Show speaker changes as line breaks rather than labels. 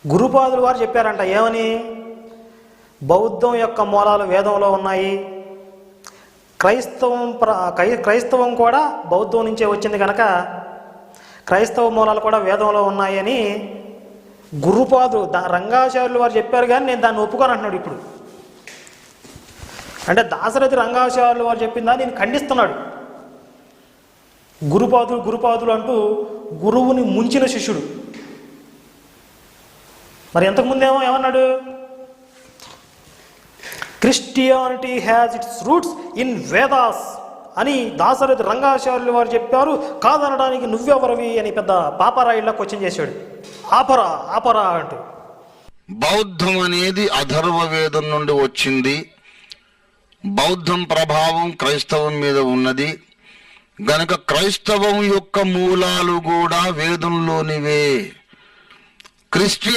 గురుపాదులు వారు చెప్పారంట ఏమని? బౌద్ధం యొక్క మూలాలు వేదంలో ఉన్నాయి, క్రైస్తవం కూడా బౌద్ధం నుంచే వచ్చింది కనుక క్రైస్తవ మూలాలు కూడా వేదంలో ఉన్నాయని గురుపాదులు రంగాచార్యులు వారు చెప్పారు. కానీ నేను దాన్ని ఒప్పుకొని అంటున్నాడు ఇప్పుడు. అంటే దాశరథి రంగాచార్యులు వారు చెప్పిందా నేను ఖండిస్తున్నాడు. గురుపాదులు అంటూ గురువుని ముంచిన శిష్యుడు. మరి ఇంతకుముందేమో ఏమన్నాడు? Christianity has its roots in Vedas అని దాశరథి రంగాచార్యులు వారు చెప్పారు. కాదనడానికి నువ్వెవరవి అని పెద్ద పాపరాయిలా క్వశ్చన్ చేశాడు. ఆపరా అంటూ.
బౌద్ధం అనేది అథర్వ వేదం నుండి వచ్చింది. బౌద్ధం ప్రభావం క్రైస్తవం మీద ఉన్నది గనక క్రైస్తవం యొక్క మూలాలు కూడా వేదంలోనివే. క్రిస్టియన్